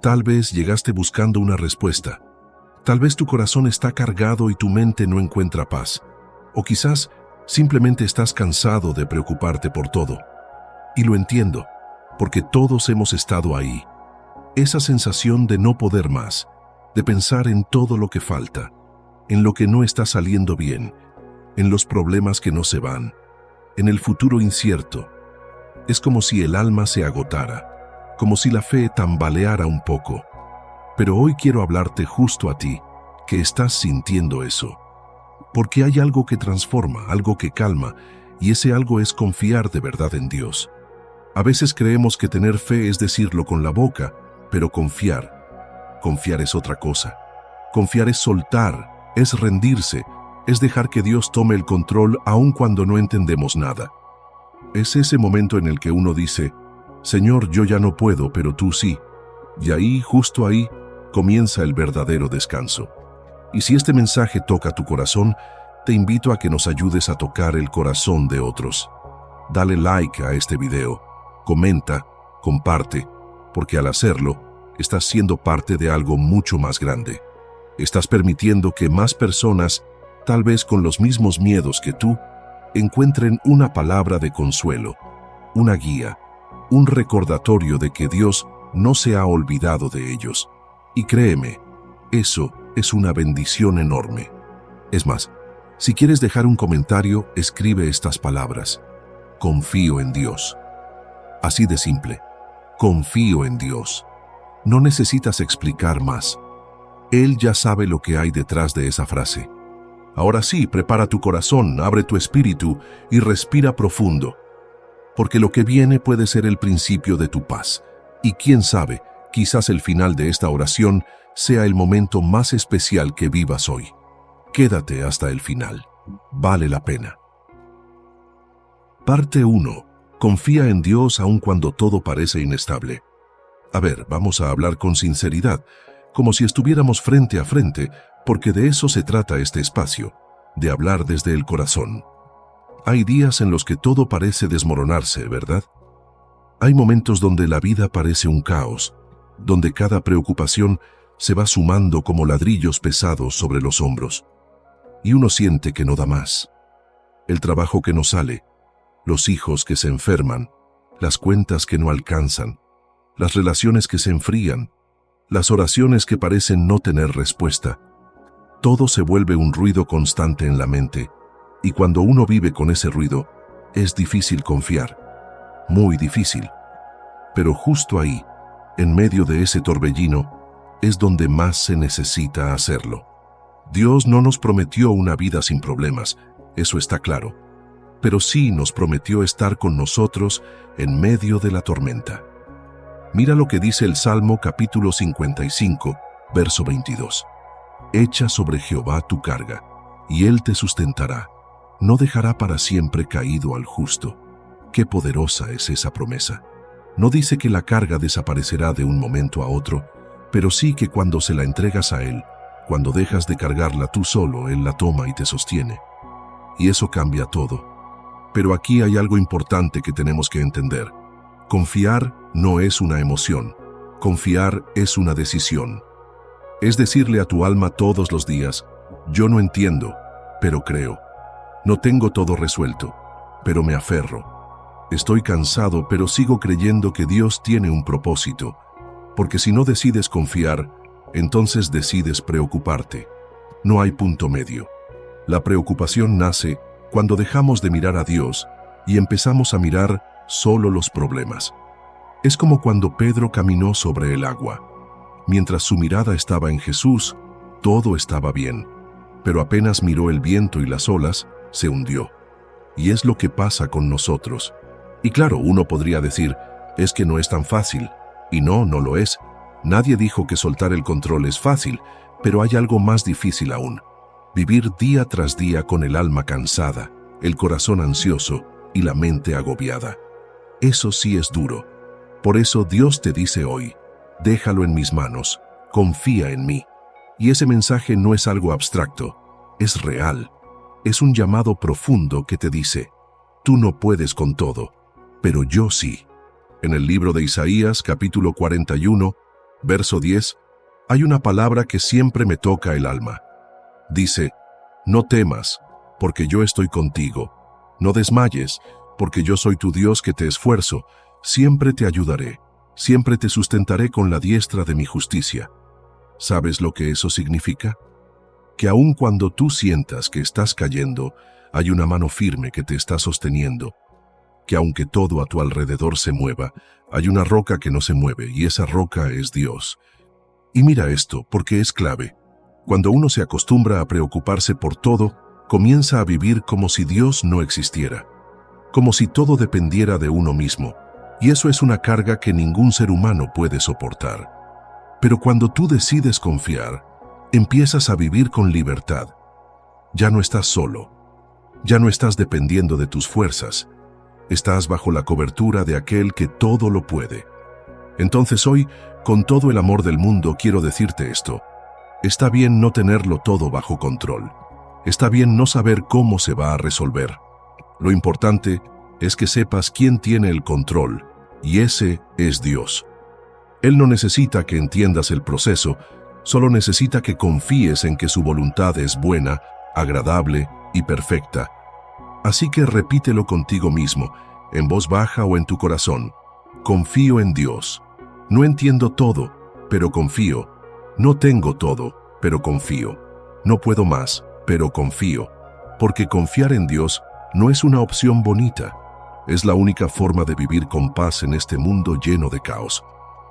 Tal vez llegaste buscando una respuesta. Tal vez tu corazón está cargado y tu mente no encuentra paz. O quizás simplemente estás cansado de preocuparte por todo. Y lo entiendo, porque todos hemos estado ahí. Esa sensación de no poder más, de pensar en todo lo que falta, en lo que no está saliendo bien, en los problemas que no se van, en el futuro incierto. Es como si el alma se agotara, como si la fe tambaleara un poco. Pero hoy quiero hablarte justo a ti, que estás sintiendo eso. Porque hay algo que transforma, algo que calma, y ese algo es confiar de verdad en Dios. A veces creemos que tener fe es decirlo con la boca, pero confiar es otra cosa. Confiar es soltar, es rendirse, es dejar que Dios tome el control aun cuando no entendemos nada. Es ese momento en el que uno dice, Señor, yo ya no puedo, pero tú sí. Y ahí, justo ahí, comienza el verdadero descanso. Y si este mensaje toca tu corazón, te invito a que nos ayudes a tocar el corazón de otros. Dale like a este video, comenta, comparte, porque al hacerlo, estás siendo parte de algo mucho más grande. Estás permitiendo que más personas, tal vez con los mismos miedos que tú, encuentren una palabra de consuelo, una guía, un recordatorio de que Dios no se ha olvidado de ellos. Y créeme, eso es una bendición enorme. Es más, si quieres dejar un comentario, escribe estas palabras. Confío en Dios. Así de simple. Confío en Dios. No necesitas explicar más. Él ya sabe lo que hay detrás de esa frase. Ahora sí, prepara tu corazón, abre tu espíritu y respira profundo. Porque lo que viene puede ser el principio de tu paz. Y quién sabe, quizás el final de esta oración sea el momento más especial que vivas hoy. Quédate hasta el final. Vale la pena. Parte 1. Confía en Dios aun cuando todo parece inestable. A ver, vamos a hablar con sinceridad, como si estuviéramos frente a frente, porque de eso se trata este espacio, de hablar desde el corazón. Hay días en los que todo parece desmoronarse, ¿verdad? Hay momentos donde la vida parece un caos, donde cada preocupación se va sumando como ladrillos pesados sobre los hombros. Y uno siente que no da más. El trabajo que no sale, los hijos que se enferman, las cuentas que no alcanzan, las relaciones que se enfrían, las oraciones que parecen no tener respuesta. Todo se vuelve un ruido constante en la mente, y cuando uno vive con ese ruido, es difícil confiar, muy difícil. Pero justo ahí, en medio de ese torbellino, es donde más se necesita hacerlo. Dios no nos prometió una vida sin problemas, eso está claro, pero sí nos prometió estar con nosotros en medio de la tormenta. Mira lo que dice el Salmo capítulo 55, verso 22. Echa sobre Jehová tu carga, y Él te sustentará. No dejará para siempre caído al justo. Qué poderosa es esa promesa. No dice que la carga desaparecerá de un momento a otro, pero sí que cuando se la entregas a Él, cuando dejas de cargarla tú solo, Él la toma y te sostiene. Y eso cambia todo. Pero aquí hay algo importante que tenemos que entender. Confiar no es una emoción. Confiar es una decisión. Es decirle a tu alma todos los días, yo no entiendo, pero creo. No tengo todo resuelto, pero me aferro. Estoy cansado, pero sigo creyendo que Dios tiene un propósito. Porque si no decides confiar, entonces decides preocuparte. No hay punto medio. La preocupación nace cuando dejamos de mirar a Dios y empezamos a mirar solo los problemas. Es como cuando Pedro caminó sobre el agua. Mientras su mirada estaba en Jesús, todo estaba bien. Pero apenas miró el viento y las olas, se hundió. Y es lo que pasa con nosotros. Y claro, uno podría decir, es que no es tan fácil. Y no, no lo es. Nadie dijo que soltar el control es fácil, pero hay algo más difícil aún. Vivir día tras día con el alma cansada, el corazón ansioso y la mente agobiada. Eso sí es duro. Por eso Dios te dice hoy, déjalo en mis manos, confía en mí. Y ese mensaje no es algo abstracto, es real. Es un llamado profundo que te dice, tú no puedes con todo, pero yo sí. En el libro de Isaías, capítulo 41, Verso 10, hay una palabra que siempre me toca el alma. Dice, no temas, porque yo estoy contigo. No desmayes, porque yo soy tu Dios que te esfuerzo. Siempre te ayudaré, siempre te sustentaré con la diestra de mi justicia. ¿Sabes lo que eso significa? Que aun cuando tú sientas que estás cayendo, hay una mano firme que te está sosteniendo. Que aunque todo a tu alrededor se mueva, hay una roca que no se mueve y esa roca es Dios. Y mira esto, porque es clave. Cuando uno se acostumbra a preocuparse por todo, comienza a vivir como si Dios no existiera, como si todo dependiera de uno mismo, y eso es una carga que ningún ser humano puede soportar. Pero cuando tú decides confiar, empiezas a vivir con libertad. Ya no estás solo, ya no estás dependiendo de tus fuerzas, estás bajo la cobertura de aquel que todo lo puede. Entonces hoy, con todo el amor del mundo, quiero decirte esto. Está bien no tenerlo todo bajo control. Está bien no saber cómo se va a resolver. Lo importante es que sepas quién tiene el control, y ese es Dios. Él no necesita que entiendas el proceso, solo necesita que confíes en que su voluntad es buena, agradable y perfecta. Así que repítelo contigo mismo, en voz baja o en tu corazón. Confío en Dios. No entiendo todo, pero confío. No tengo todo, pero confío. No puedo más, pero confío. Porque confiar en Dios no es una opción bonita. Es la única forma de vivir con paz en este mundo lleno de caos.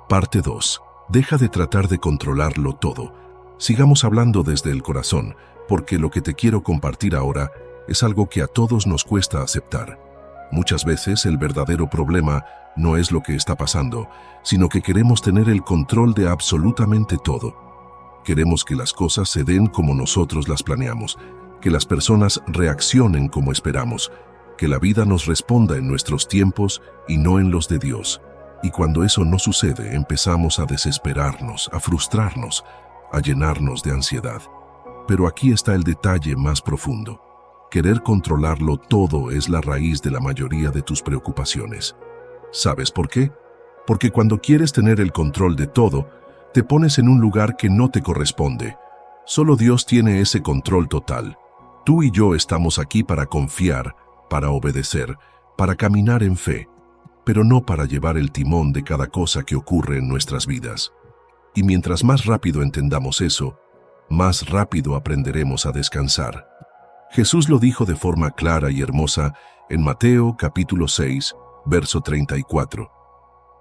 Parte 2. Deja de tratar de controlarlo todo. Sigamos hablando desde el corazón, porque lo que te quiero compartir ahora es algo que a todos nos cuesta aceptar. Muchas veces el verdadero problema no es lo que está pasando, sino que queremos tener el control de absolutamente todo. Queremos que las cosas se den como nosotros las planeamos, que las personas reaccionen como esperamos, que la vida nos responda en nuestros tiempos y no en los de Dios. Y cuando eso no sucede, empezamos a desesperarnos, a frustrarnos, a llenarnos de ansiedad. Pero aquí está el detalle más profundo. Querer controlarlo todo es la raíz de la mayoría de tus preocupaciones. ¿Sabes por qué? Porque cuando quieres tener el control de todo, te pones en un lugar que no te corresponde. Solo Dios tiene ese control total. Tú y yo estamos aquí para confiar, para obedecer, para caminar en fe, pero no para llevar el timón de cada cosa que ocurre en nuestras vidas. Y mientras más rápido entendamos eso, más rápido aprenderemos a descansar. Jesús lo dijo de forma clara y hermosa en Mateo capítulo 6, verso 34.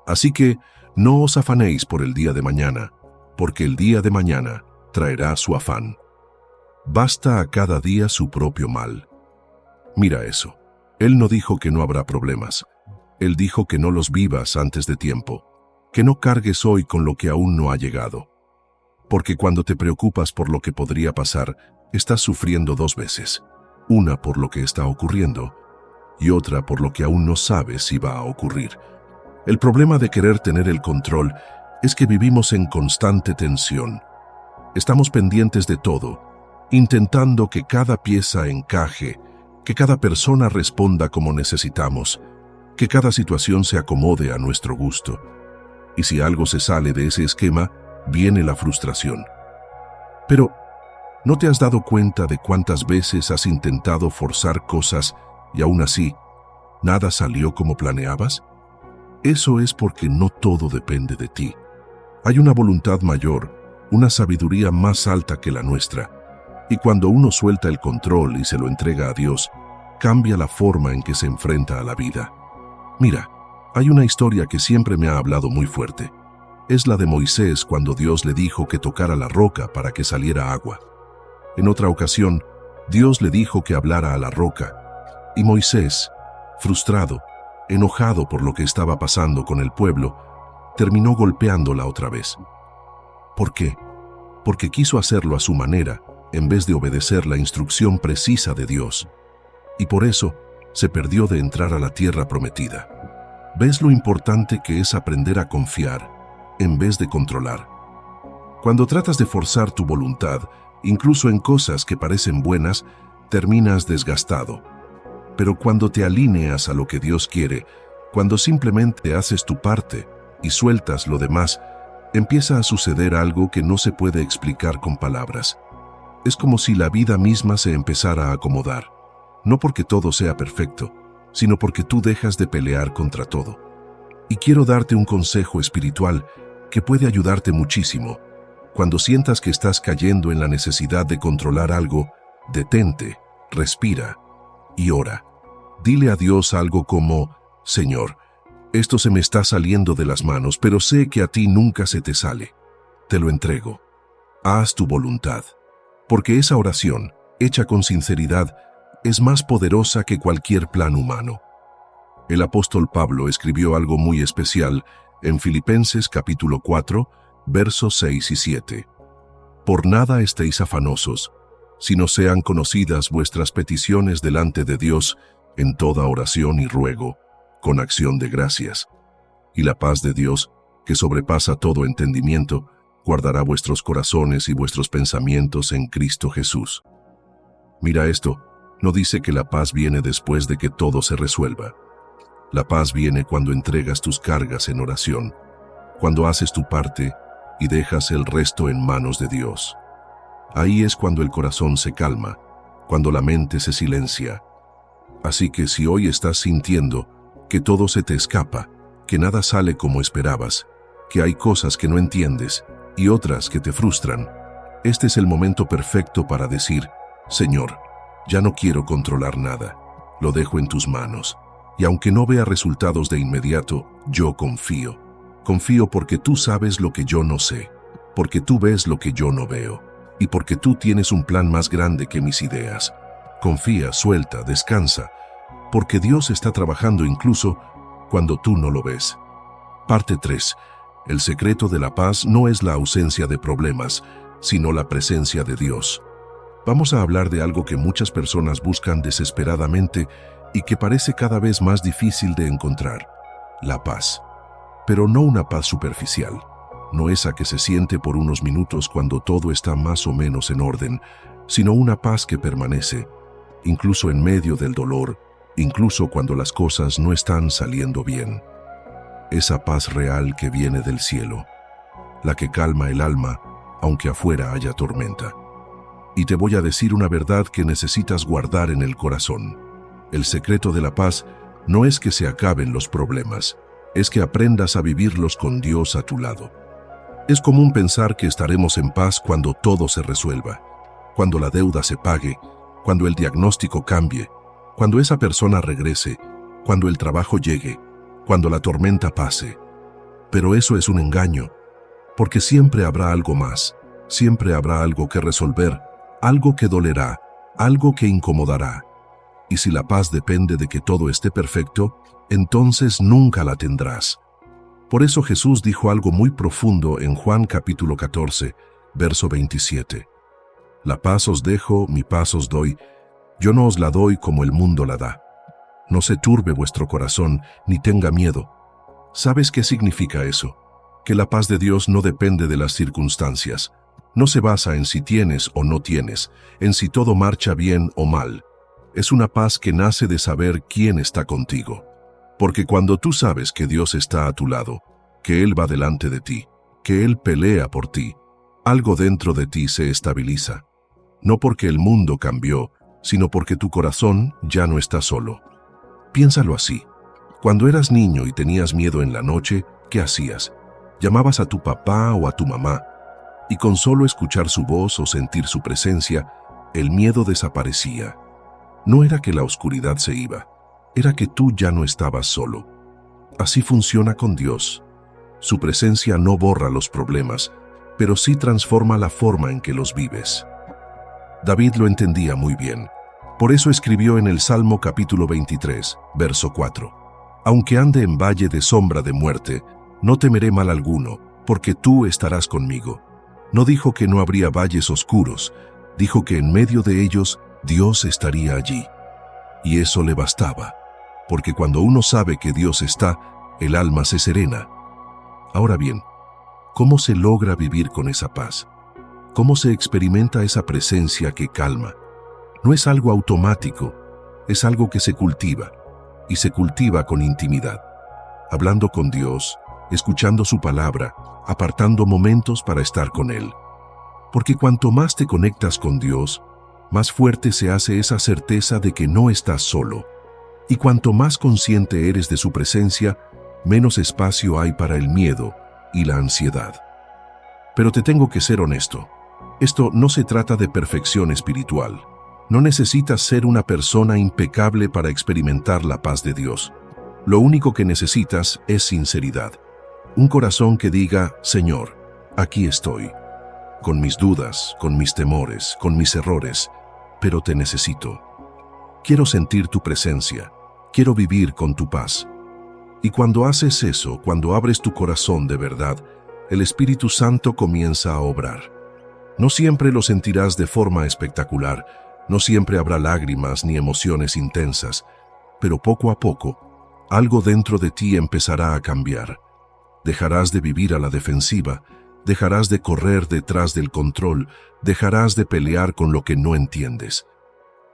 Así que no os afanéis por el día de mañana, porque el día de mañana traerá su afán. Basta a cada día su propio mal. Mira eso. Él no dijo que no habrá problemas. Él dijo que no los vivas antes de tiempo, que no cargues hoy con lo que aún no ha llegado. Porque cuando te preocupas por lo que podría pasar, estás sufriendo dos veces. Una por lo que está ocurriendo y otra por lo que aún no sabes si va a ocurrir. El problema de querer tener el control es que vivimos en constante tensión. Estamos pendientes de todo, intentando que cada pieza encaje, que cada persona responda como necesitamos, que cada situación se acomode a nuestro gusto. Y si algo se sale de ese esquema, viene la frustración. Pero, ¿no te has dado cuenta de cuántas veces has intentado forzar cosas y aún así, nada salió como planeabas? Eso es porque no todo depende de ti. Hay una voluntad mayor, una sabiduría más alta que la nuestra. Y cuando uno suelta el control y se lo entrega a Dios, cambia la forma en que se enfrenta a la vida. Mira, hay una historia que siempre me ha hablado muy fuerte. Es la de Moisés cuando Dios le dijo que tocara la roca para que saliera agua. En otra ocasión, Dios le dijo que hablara a la roca, y Moisés, frustrado, enojado por lo que estaba pasando con el pueblo, terminó golpeándola otra vez. ¿Por qué? Porque quiso hacerlo a su manera, en vez de obedecer la instrucción precisa de Dios. Y por eso, se perdió de entrar a la tierra prometida. ¿Ves lo importante que es aprender a confiar, en vez de controlar? Cuando tratas de forzar tu voluntad, incluso en cosas que parecen buenas, terminas desgastado. Pero cuando te alineas a lo que Dios quiere, cuando simplemente haces tu parte y sueltas lo demás, empieza a suceder algo que no se puede explicar con palabras. Es como si la vida misma se empezara a acomodar, no porque todo sea perfecto, sino porque tú dejas de pelear contra todo. Y quiero darte un consejo espiritual que puede ayudarte muchísimo. Cuando sientas que estás cayendo en la necesidad de controlar algo, detente, respira y ora. Dile a Dios algo como: Señor, esto se me está saliendo de las manos, pero sé que a ti nunca se te sale. Te lo entrego. Haz tu voluntad. Porque esa oración, hecha con sinceridad, es más poderosa que cualquier plan humano. El apóstol Pablo escribió algo muy especial en Filipenses capítulo 4, versos 6 y 7. Por nada estéis afanosos, sino sean conocidas vuestras peticiones delante de Dios en toda oración y ruego, con acción de gracias. Y la paz de Dios, que sobrepasa todo entendimiento, guardará vuestros corazones y vuestros pensamientos en Cristo Jesús. Mira esto, no dice que la paz viene después de que todo se resuelva. La paz viene cuando entregas tus cargas en oración, cuando haces tu parte y dejas el resto en manos de Dios. Ahí es cuando el corazón se calma, cuando la mente se silencia. Así que si hoy estás sintiendo que todo se te escapa, que nada sale como esperabas, que hay cosas que no entiendes y otras que te frustran, este es el momento perfecto para decir: Señor, ya no quiero controlar nada, lo dejo en tus manos. Y aunque no vea resultados de inmediato, yo confío. Confío porque tú sabes lo que yo no sé, porque tú ves lo que yo no veo, y porque tú tienes un plan más grande que mis ideas. Confía, suelta, descansa, porque Dios está trabajando incluso cuando tú no lo ves. Parte 3. El secreto de la paz no es la ausencia de problemas, sino la presencia de Dios. Vamos a hablar de algo que muchas personas buscan desesperadamente y que parece cada vez más difícil de encontrar: la paz. Pero no una paz superficial, no esa que se siente por unos minutos cuando todo está más o menos en orden, sino una paz que permanece, incluso en medio del dolor, incluso cuando las cosas no están saliendo bien. Esa paz real que viene del cielo, la que calma el alma, aunque afuera haya tormenta. Y te voy a decir una verdad que necesitas guardar en el corazón. El secreto de la paz no es que se acaben los problemas, es que aprendas a vivirlos con Dios a tu lado. Es común pensar que estaremos en paz cuando todo se resuelva, cuando la deuda se pague, cuando el diagnóstico cambie, cuando esa persona regrese, cuando el trabajo llegue, cuando la tormenta pase. Pero eso es un engaño, porque siempre habrá algo más, siempre habrá algo que resolver, algo que dolerá, algo que incomodará. Y si la paz depende de que todo esté perfecto, entonces nunca la tendrás. Por eso Jesús dijo algo muy profundo en Juan capítulo 14, verso 27. La paz os dejo, mi paz os doy, yo no os la doy como el mundo la da. No se turbe vuestro corazón, ni tenga miedo. ¿Sabes qué significa eso? Que la paz de Dios no depende de las circunstancias. No se basa en si tienes o no tienes, en si todo marcha bien o mal. Es una paz que nace de saber quién está contigo. Porque cuando tú sabes que Dios está a tu lado, que Él va delante de ti, que Él pelea por ti, algo dentro de ti se estabiliza. No porque el mundo cambió, sino porque tu corazón ya no está solo. Piénsalo así. Cuando eras niño y tenías miedo en la noche, ¿qué hacías? Llamabas a tu papá o a tu mamá, y con solo escuchar su voz o sentir su presencia, el miedo desaparecía. No era que la oscuridad se iba, era que tú ya no estabas solo. Así funciona con Dios. Su presencia no borra los problemas, pero sí transforma la forma en que los vives. David lo entendía muy bien. Por eso escribió en el Salmo capítulo 23, verso 4. Aunque ande en valle de sombra de muerte, no temeré mal alguno, porque tú estarás conmigo. No dijo que no habría valles oscuros, dijo que en medio de ellos Dios estaría allí. Y eso le bastaba, porque cuando uno sabe que Dios está, el alma se serena. Ahora bien, ¿cómo se logra vivir con esa paz? ¿Cómo se experimenta esa presencia que calma? No es algo automático, es algo que se cultiva, y se cultiva con intimidad, hablando con Dios, escuchando su palabra, apartando momentos para estar con Él. Porque cuanto más te conectas con Dios, más fuerte se hace esa certeza de que no estás solo. Y cuanto más consciente eres de su presencia, menos espacio hay para el miedo y la ansiedad. Pero te tengo que ser honesto. Esto no se trata de perfección espiritual. No necesitas ser una persona impecable para experimentar la paz de Dios. Lo único que necesitas es sinceridad. Un corazón que diga, Señor, aquí estoy. Con mis dudas, con mis temores, con mis errores, pero te necesito. Quiero sentir tu presencia. Quiero vivir con tu paz. Y cuando haces eso, cuando abres tu corazón de verdad, el Espíritu Santo comienza a obrar. No siempre lo sentirás de forma espectacular, no siempre habrá lágrimas ni emociones intensas, pero poco a poco, algo dentro de ti empezará a cambiar. Dejarás de vivir a la defensiva, dejarás de correr detrás del control, dejarás de pelear con lo que no entiendes.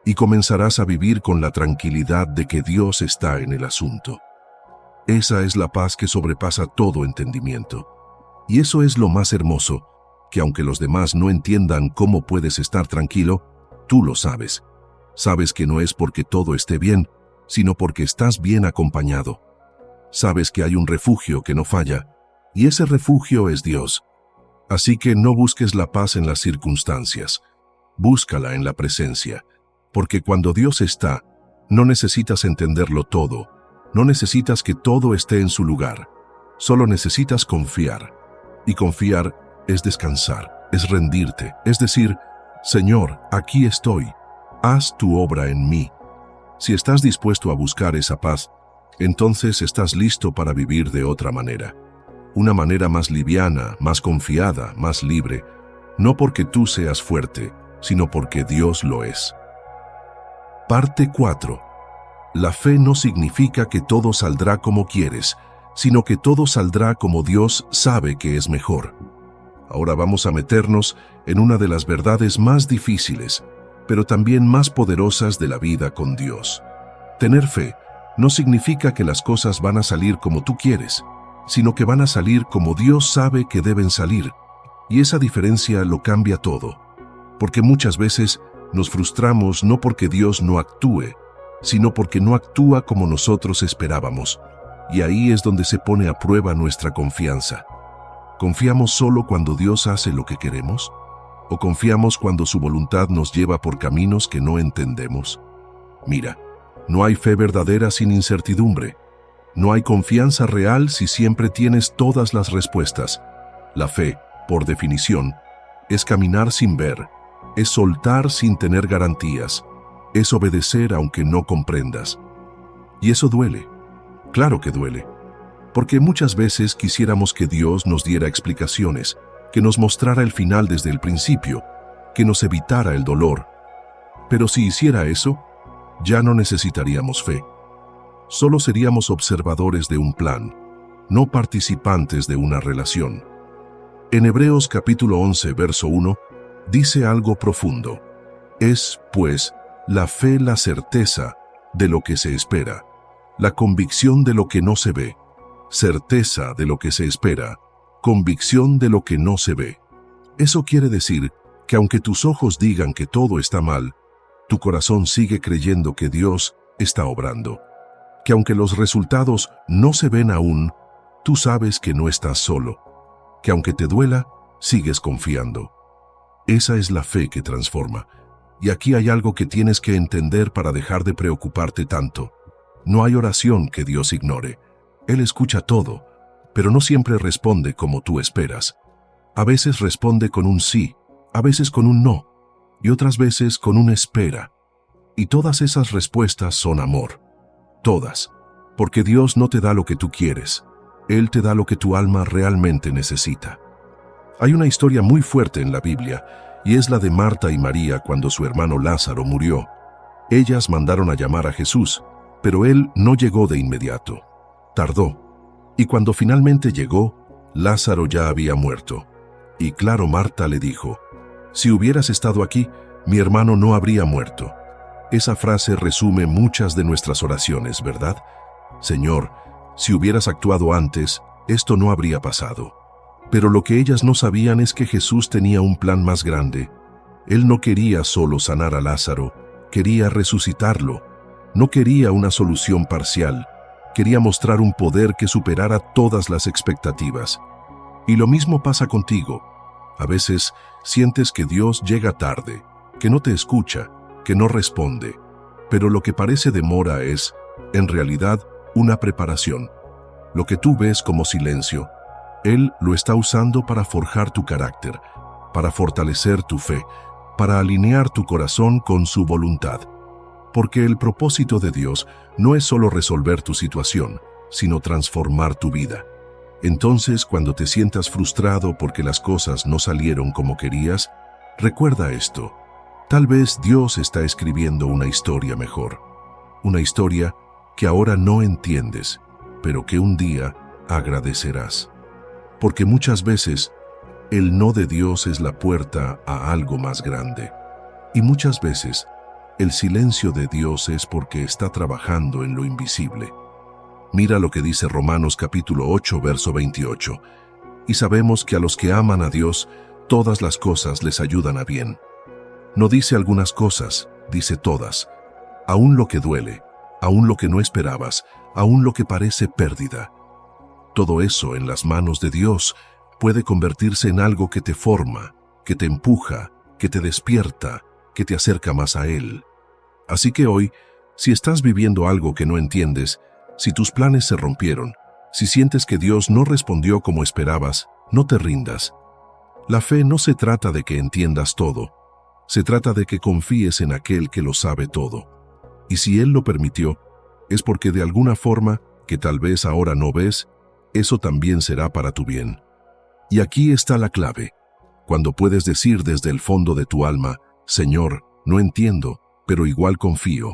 Y comenzarás a vivir con la tranquilidad de que Dios está en el asunto. Esa es la paz que sobrepasa todo entendimiento. Y eso es lo más hermoso, que aunque los demás no entiendan cómo puedes estar tranquilo, tú lo sabes. Sabes que no es porque todo esté bien, sino porque estás bien acompañado. Sabes que hay un refugio que no falla, y ese refugio es Dios. Así que no busques la paz en las circunstancias, búscala en la presencia, porque cuando Dios está, no necesitas entenderlo todo, no necesitas que todo esté en su lugar, solo necesitas confiar. Y confiar es descansar, es rendirte, es decir, Señor, aquí estoy, haz tu obra en mí. Si estás dispuesto a buscar esa paz, entonces estás listo para vivir de otra manera. Una manera más liviana, más confiada, más libre, no porque tú seas fuerte, sino porque Dios lo es. Parte 4. La fe no significa que todo saldrá como quieres, sino que todo saldrá como Dios sabe que es mejor. Ahora vamos a meternos en una de las verdades más difíciles, pero también más poderosas de la vida con Dios. Tener fe no significa que las cosas van a salir como tú quieres, sino que van a salir como Dios sabe que deben salir. Y esa diferencia lo cambia todo, porque muchas veces nos frustramos no porque Dios no actúe, sino porque no actúa como nosotros esperábamos. Y ahí es donde se pone a prueba nuestra confianza. ¿Confiamos solo cuando Dios hace lo que queremos? ¿O confiamos cuando su voluntad nos lleva por caminos que no entendemos? Mira, no hay fe verdadera sin incertidumbre. No hay confianza real si siempre tienes todas las respuestas. La fe, por definición, es caminar sin ver, es soltar sin tener garantías, es obedecer aunque no comprendas. Y eso duele. Claro que duele. Porque muchas veces quisiéramos que Dios nos diera explicaciones, que nos mostrara el final desde el principio, que nos evitara el dolor. Pero si hiciera eso, ya no necesitaríamos fe. Solo seríamos observadores de un plan, no participantes de una relación. En Hebreos capítulo 11, verso 1, dice algo profundo. Es, pues, la fe la certeza de lo que se espera, la convicción de lo que no se ve. Certeza de lo que se espera, convicción de lo que no se ve. Eso quiere decir que aunque tus ojos digan que todo está mal, tu corazón sigue creyendo que Dios está obrando. Que aunque los resultados no se ven aún, tú sabes que no estás solo. Que aunque te duela, sigues confiando. Esa es la fe que transforma. Y aquí hay algo que tienes que entender para dejar de preocuparte tanto. No hay oración que Dios ignore. Él escucha todo, pero no siempre responde como tú esperas. A veces responde con un sí, a veces con un no, y otras veces con un espera. Y todas esas respuestas son amor. Todas. Porque Dios no te da lo que tú quieres. Él te da lo que tu alma realmente necesita. Hay una historia muy fuerte en la Biblia, y es la de Marta y María cuando su hermano Lázaro murió. Ellas mandaron a llamar a Jesús, pero él no llegó de inmediato. Tardó, y cuando finalmente llegó, Lázaro ya había muerto. Y claro, Marta le dijo, si hubieras estado aquí, mi hermano no habría muerto. Esa frase resume muchas de nuestras oraciones, ¿verdad? Señor, si hubieras actuado antes, esto no habría pasado. Pero lo que ellas no sabían es que Jesús tenía un plan más grande. Él no quería solo sanar a Lázaro, quería resucitarlo. No quería una solución parcial, quería mostrar un poder que superara todas las expectativas. Y lo mismo pasa contigo. A veces sientes que Dios llega tarde, que no te escucha, que no responde. Pero lo que parece demora es, en realidad, una preparación. Lo que tú ves como silencio, Él lo está usando para forjar tu carácter, para fortalecer tu fe, para alinear tu corazón con su voluntad. Porque el propósito de Dios no es solo resolver tu situación, sino transformar tu vida. Entonces, cuando te sientas frustrado porque las cosas no salieron como querías, recuerda esto. Tal vez Dios está escribiendo una historia mejor. Una historia que ahora no entiendes, pero que un día agradecerás. Porque muchas veces, el no de Dios es la puerta a algo más grande. Y muchas veces, el silencio de Dios es porque está trabajando en lo invisible. Mira lo que dice Romanos capítulo 8, verso 28. Y sabemos que a los que aman a Dios, todas las cosas les ayudan a bien. No dice algunas cosas, dice todas. Aún lo que duele, aún lo que no esperabas, aún lo que parece pérdida. Todo eso en las manos de Dios puede convertirse en algo que te forma, que te empuja, que te despierta, que te acerca más a Él. Así que hoy, si estás viviendo algo que no entiendes, si tus planes se rompieron, si sientes que Dios no respondió como esperabas, no te rindas. La fe no se trata de que entiendas todo, se trata de que confíes en aquel que lo sabe todo. Y si Él lo permitió, es porque de alguna forma, que tal vez ahora no ves, eso también será para tu bien. Y aquí está la clave. Cuando puedes decir desde el fondo de tu alma, Señor, no entiendo, pero igual confío,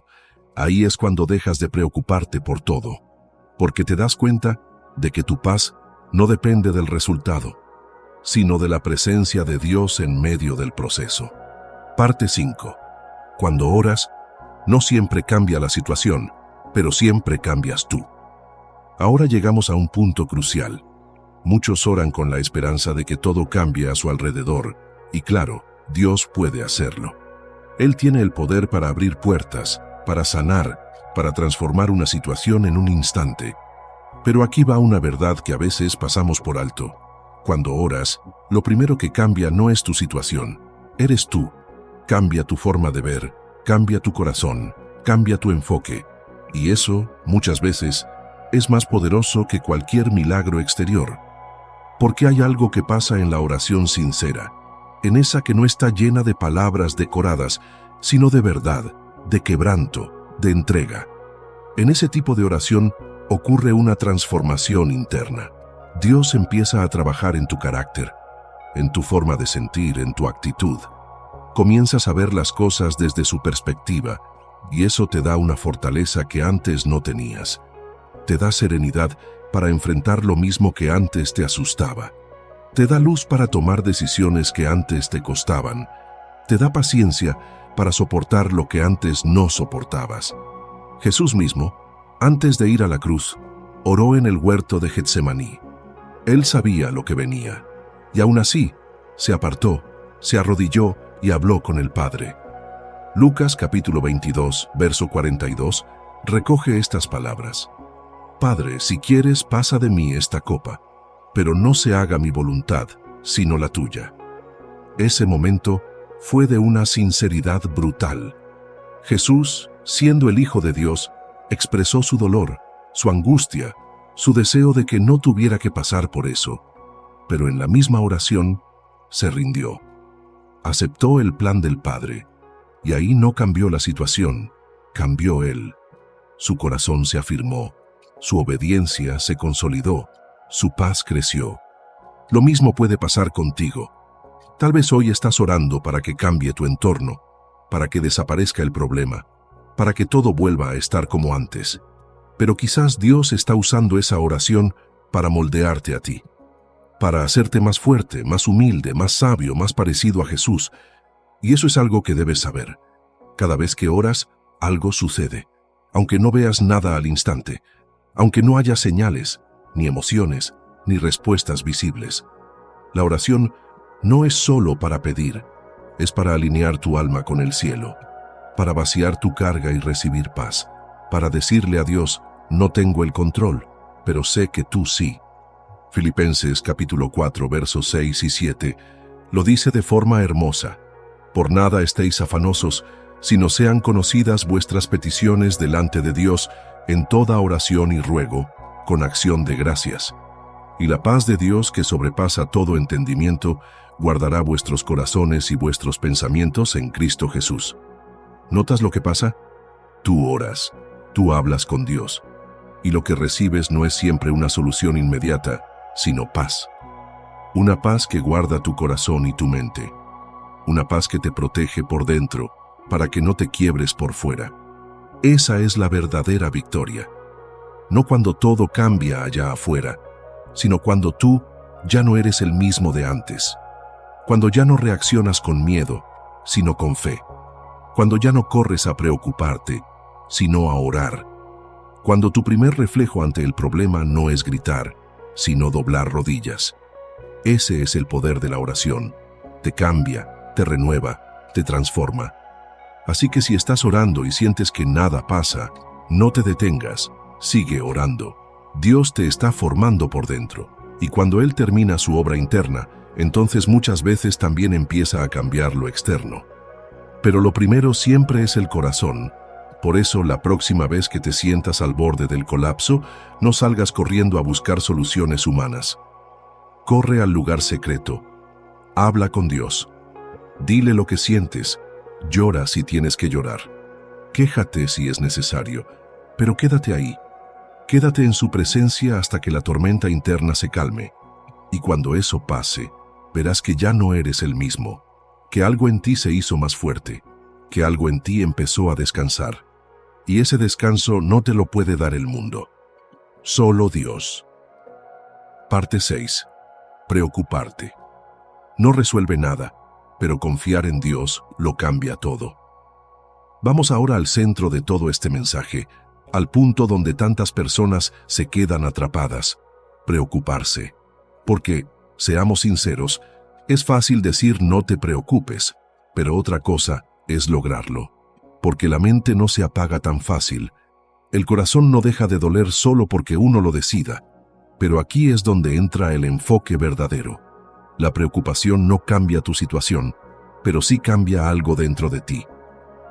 ahí es cuando dejas de preocuparte por todo, porque te das cuenta de que tu paz no depende del resultado, sino de la presencia de Dios en medio del proceso. Parte 5. Cuando oras, no siempre cambia la situación, pero siempre cambias tú. Ahora llegamos a un punto crucial. Muchos oran con la esperanza de que todo cambie a su alrededor, y claro, Dios puede hacerlo. Él tiene el poder para abrir puertas, para sanar, para transformar una situación en un instante. Pero aquí va una verdad que a veces pasamos por alto. Cuando oras, lo primero que cambia no es tu situación, eres tú. Cambia tu forma de ver, cambia tu corazón, cambia tu enfoque. Y eso, muchas veces, es más poderoso que cualquier milagro exterior. Porque hay algo que pasa en la oración sincera, en esa que no está llena de palabras decoradas, sino de verdad, de quebranto, de entrega. En ese tipo de oración ocurre una transformación interna. Dios empieza a trabajar en tu carácter, en tu forma de sentir, en tu actitud. Comienzas a ver las cosas desde su perspectiva, y eso te da una fortaleza que antes no tenías. Te da serenidad para enfrentar lo mismo que antes te asustaba. Te da luz para tomar decisiones que antes te costaban. Te da paciencia para soportar lo que antes no soportabas. Jesús mismo, antes de ir a la cruz, oró en el huerto de Getsemaní. Él sabía lo que venía, y aún así, se apartó, se arrodilló y habló con el Padre. Lucas capítulo 22, verso 42, recoge estas palabras. Padre, si quieres, pasa de mí esta copa, pero no se haga mi voluntad, sino la tuya. Ese momento fue de una sinceridad brutal. Jesús, siendo el Hijo de Dios, expresó su dolor, su angustia, su deseo de que no tuviera que pasar por eso, pero en la misma oración se rindió. Aceptó el plan del Padre, y ahí no cambió la situación, cambió Él. Su corazón se afirmó, su obediencia se consolidó, su paz creció. Lo mismo puede pasar contigo. Tal vez hoy estás orando para que cambie tu entorno, para que desaparezca el problema, para que todo vuelva a estar como antes. Pero quizás Dios está usando esa oración para moldearte a ti, para hacerte más fuerte, más humilde, más sabio, más parecido a Jesús. Y eso es algo que debes saber. Cada vez que oras, algo sucede, aunque no veas nada al instante, aunque no haya señales, ni emociones, ni respuestas visibles. La oración no es solo para pedir, es para alinear tu alma con el cielo, para vaciar tu carga y recibir paz, para decirle a Dios, no tengo el control, pero sé que tú sí. Filipenses capítulo 4, versos 6 y 7, lo dice de forma hermosa. Por nada estéis afanosos, sino sean conocidas vuestras peticiones delante de Dios en toda oración y ruego, con acción de gracias. Y la paz de Dios, que sobrepasa todo entendimiento, guardará vuestros corazones y vuestros pensamientos en Cristo Jesús. ¿Notas lo que pasa? Tú oras, tú hablas con Dios, y lo que recibes no es siempre una solución inmediata, sino paz. Una paz que guarda tu corazón y tu mente. Una paz que te protege por dentro, para que no te quiebres por fuera. Esa es la verdadera victoria. No cuando todo cambia allá afuera, sino cuando tú ya no eres el mismo de antes. Cuando ya no reaccionas con miedo, sino con fe. Cuando ya no corres a preocuparte, sino a orar. Cuando tu primer reflejo ante el problema no es gritar, sino doblar rodillas. Ese es el poder de la oración. Te cambia, te renueva, te transforma. Así que si estás orando y sientes que nada pasa, no te detengas, sigue orando. Dios te está formando por dentro, y cuando Él termina su obra interna, entonces muchas veces también empieza a cambiar lo externo. Pero lo primero siempre es el corazón. Por eso, la próxima vez que te sientas al borde del colapso, no salgas corriendo a buscar soluciones humanas. Corre al lugar secreto. Habla con Dios. Dile lo que sientes. Llora si tienes que llorar. Quéjate si es necesario, pero quédate ahí. Quédate en su presencia hasta que la tormenta interna se calme. Y cuando eso pase, verás que ya no eres el mismo, que algo en ti se hizo más fuerte, que algo en ti empezó a descansar. Y ese descanso no te lo puede dar el mundo. Solo Dios. Parte 6. Preocuparte. No resuelve nada, pero confiar en Dios lo cambia todo. Vamos ahora al centro de todo este mensaje, al punto donde tantas personas se quedan atrapadas: preocuparse. Porque, seamos sinceros, es fácil decir no te preocupes, pero otra cosa es lograrlo. Porque la mente no se apaga tan fácil. El corazón no deja de doler solo porque uno lo decida. Pero aquí es donde entra el enfoque verdadero. La preocupación no cambia tu situación, pero sí cambia algo dentro de ti.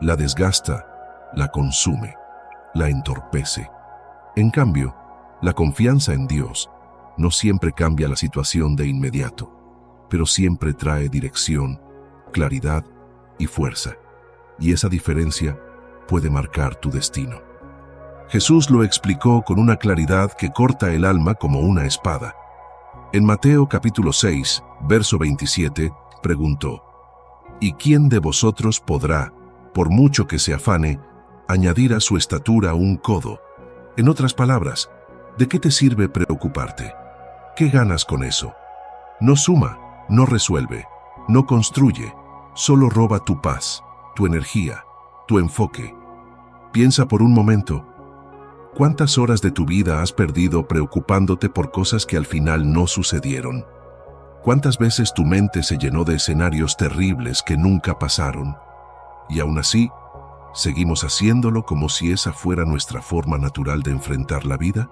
La desgasta, la consume, la entorpece. En cambio, la confianza en Dios no siempre cambia la situación de inmediato, pero siempre trae dirección, claridad y fuerza. Y esa diferencia puede marcar tu destino. Jesús lo explicó con una claridad que corta el alma como una espada. En Mateo capítulo 6, verso 27, preguntó: ¿Y quién de vosotros podrá, por mucho que se afane, añadir a su estatura un codo? En otras palabras, ¿de qué te sirve preocuparte? ¿Qué ganas con eso? No suma, no resuelve, no construye, solo roba tu paz, tu energía, tu enfoque. Piensa por un momento, ¿cuántas horas de tu vida has perdido preocupándote por cosas que al final no sucedieron? ¿Cuántas veces tu mente se llenó de escenarios terribles que nunca pasaron? Y aún así, ¿seguimos haciéndolo como si esa fuera nuestra forma natural de enfrentar la vida?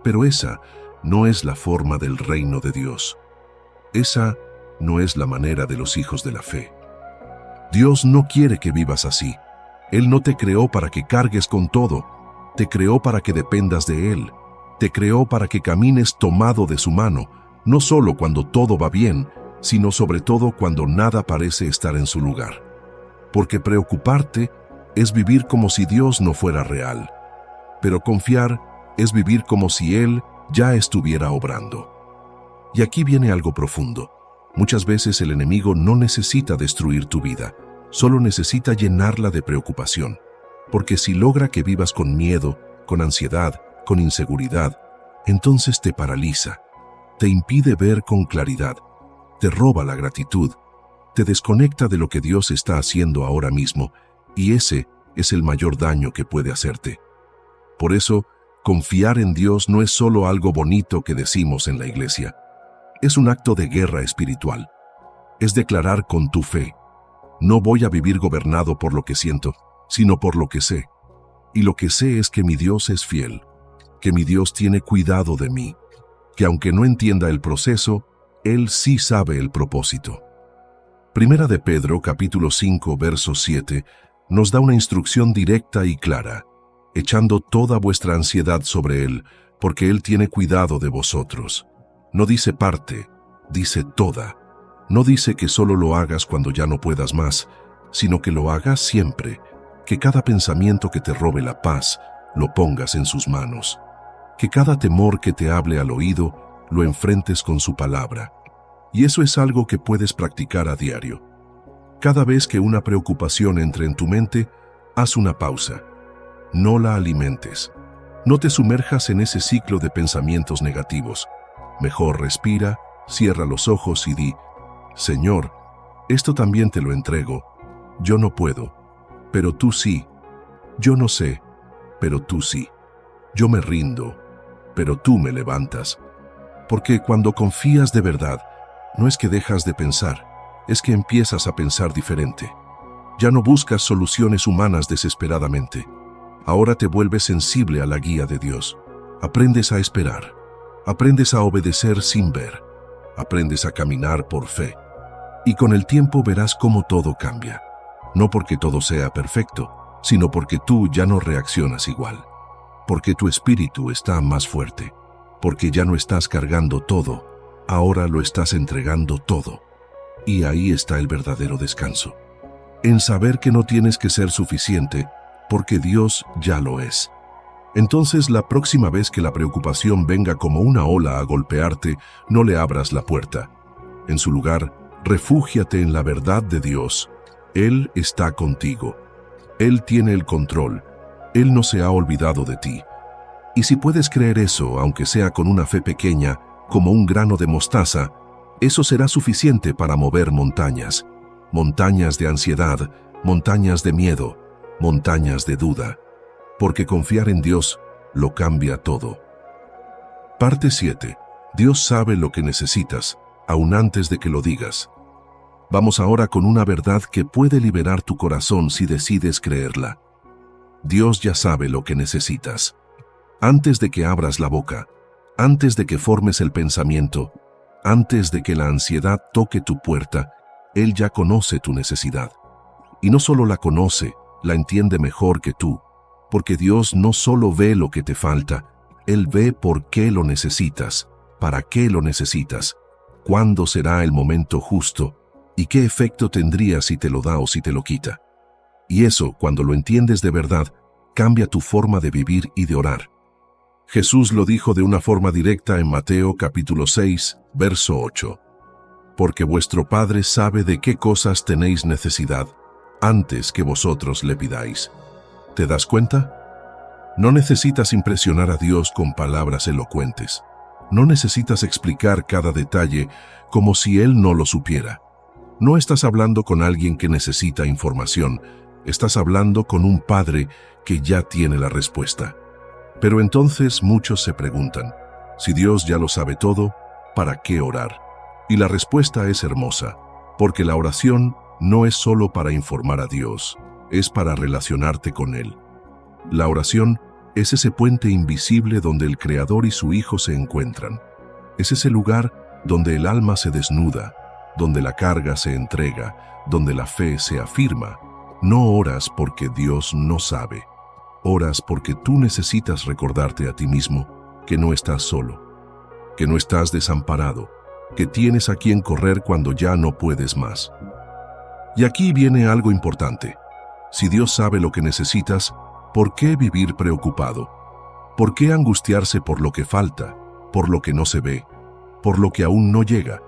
Pero esa no es la forma del reino de Dios. Esa no es la manera de los hijos de la fe. Dios no quiere que vivas así. Él no te creó para que cargues con todo. Te creó para que dependas de Él. Te creó para que camines tomado de su mano, no solo cuando todo va bien, sino sobre todo cuando nada parece estar en su lugar. Porque preocuparte es vivir como si Dios no fuera real. Pero confiar es vivir como si Él ya estuviera obrando. Y aquí viene algo profundo. Muchas veces el enemigo no necesita destruir tu vida, solo necesita llenarla de preocupación. Porque si logra que vivas con miedo, con ansiedad, con inseguridad, entonces te paraliza, te impide ver con claridad, te roba la gratitud, te desconecta de lo que Dios está haciendo ahora mismo, y ese es el mayor daño que puede hacerte. Por eso, Confiar en Dios no es solo algo bonito que decimos en la iglesia. Es un acto de guerra espiritual. Es declarar con tu fe: no voy a vivir gobernado por lo que siento, sino por lo que sé. Y lo que sé es que mi Dios es fiel, que mi Dios tiene cuidado de mí, que aunque no entienda el proceso, Él sí sabe el propósito. Primera de Pedro, capítulo 5, verso 7, nos da una instrucción directa y clara: echando toda vuestra ansiedad sobre Él, porque Él tiene cuidado de vosotros. No dice parte, dice toda. No dice que solo lo hagas cuando ya no puedas más, sino que lo hagas siempre, que cada pensamiento que te robe la paz, lo pongas en sus manos. Que cada temor que te hable al oído, lo enfrentes con su palabra. Y eso es algo que puedes practicar a diario. Cada vez que una preocupación entre en tu mente, haz una pausa. No la alimentes. No te sumerjas en ese ciclo de pensamientos negativos. Mejor respira, cierra los ojos y di: Señor, esto también te lo entrego. Yo no puedo, pero tú sí. Yo no sé, pero tú sí. Yo me rindo, pero tú me levantas. Porque cuando confías de verdad, no es que dejas de pensar, es que empiezas a pensar diferente. Ya no buscas soluciones humanas desesperadamente. Ahora te vuelves sensible a la guía de Dios. Aprendes a esperar. Aprendes a obedecer sin ver. Aprendes a caminar por fe. Y con el tiempo verás cómo todo cambia. No porque todo sea perfecto, sino porque tú ya no reaccionas igual. Porque tu espíritu está más fuerte. Porque ya no estás cargando todo, ahora lo estás entregando todo. Y ahí está el verdadero descanso. En saber que no tienes que ser suficiente, porque Dios ya lo es. Entonces, la próxima vez que la preocupación venga como una ola a golpearte, no le abras la puerta. En su lugar, refúgiate en la verdad de Dios. Él está contigo. Él tiene el control. Él no se ha olvidado de ti. Y si puedes creer eso, aunque sea con una fe pequeña, como un grano de mostaza, eso será suficiente para mover montañas. Montañas de ansiedad, montañas de miedo, montañas de duda. Porque confiar en Dios lo cambia todo. Parte 7. Dios sabe lo que necesitas, aún antes de que lo digas. Vamos ahora con una verdad que puede liberar tu corazón si decides creerla. Dios ya sabe lo que necesitas. Antes de que abras la boca, antes de que formes el pensamiento, antes de que la ansiedad toque tu puerta, Él ya conoce tu necesidad. Y no solo la conoce, la entiende mejor que tú, porque Dios no solo ve lo que te falta, Él ve por qué lo necesitas, para qué lo necesitas, cuándo será el momento justo y qué efecto tendría si te lo da o si te lo quita. Y eso, cuando lo entiendes de verdad, cambia tu forma de vivir y de orar. Jesús lo dijo de una forma directa en Mateo capítulo 6, verso 8. Porque vuestro Padre sabe de qué cosas tenéis necesidad antes que vosotros le pidáis. ¿Te das cuenta? No necesitas impresionar a Dios con palabras elocuentes. No necesitas explicar cada detalle como si Él no lo supiera. No estás hablando con alguien que necesita información. Estás hablando con un Padre que ya tiene la respuesta. Pero entonces muchos se preguntan, si Dios ya lo sabe todo, ¿para qué orar? Y la respuesta es hermosa, porque la oración no es solo para informar a Dios, es para relacionarte con Él. La oración es ese puente invisible donde el Creador y su Hijo se encuentran. Es ese lugar donde el alma se desnuda, donde la carga se entrega, donde la fe se afirma. No oras porque Dios no sabe. Oras porque tú necesitas recordarte a ti mismo que no estás solo, que no estás desamparado, que tienes a quien correr cuando ya no puedes más. Y aquí viene algo importante. Si Dios sabe lo que necesitas, ¿por qué vivir preocupado? ¿Por qué angustiarse por lo que falta, por lo que no se ve, por lo que aún no llega?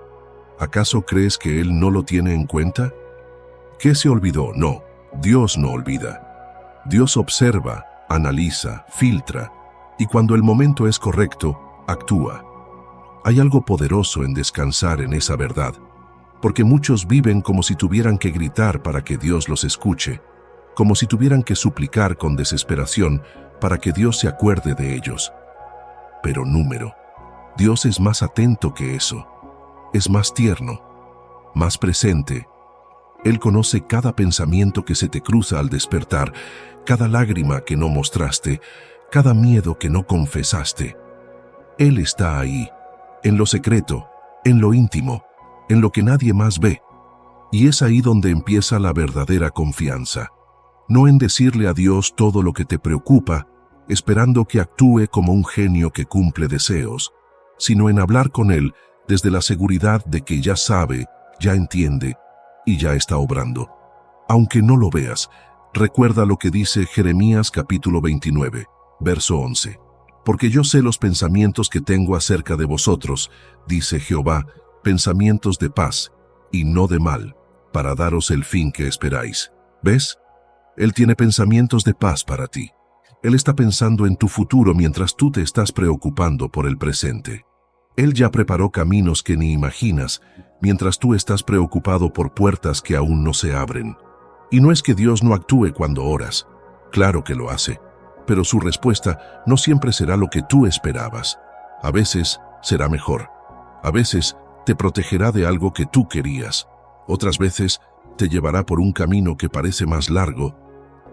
¿Acaso crees que Él no lo tiene en cuenta? ¿Qué se olvidó? No, Dios no olvida. Dios observa, analiza, filtra, y cuando el momento es correcto, actúa. Hay algo poderoso en descansar en esa verdad, porque muchos viven como si tuvieran que gritar para que Dios los escuche. como si tuvieran que suplicar con desesperación para que Dios se acuerde de ellos. Pero Dios es más atento que eso. Es más tierno, más presente. Él conoce cada pensamiento que se te cruza al despertar, cada lágrima que no mostraste, cada miedo que no confesaste. Él está ahí, en lo secreto, en lo íntimo, en lo que nadie más ve. Y es ahí donde empieza la verdadera confianza. No en decirle a Dios todo lo que te preocupa, esperando que actúe como un genio que cumple deseos, sino en hablar con Él desde la seguridad de que ya sabe, ya entiende y ya está obrando. Aunque no lo veas, recuerda lo que dice Jeremías capítulo 29, verso 11. Porque yo sé los pensamientos que tengo acerca de vosotros, dice Jehová, pensamientos de paz y no de mal, para daros el fin que esperáis. ¿Ves? Él tiene pensamientos de paz para ti. Él está pensando en tu futuro mientras tú te estás preocupando por el presente. Él ya preparó caminos que ni imaginas, mientras tú estás preocupado por puertas que aún no se abren. Y no es que Dios no actúe cuando oras. Claro que lo hace. Pero su respuesta no siempre será lo que tú esperabas. A veces será mejor. A veces te protegerá de algo que tú querías. Otras veces te llevará por un camino que parece más largo,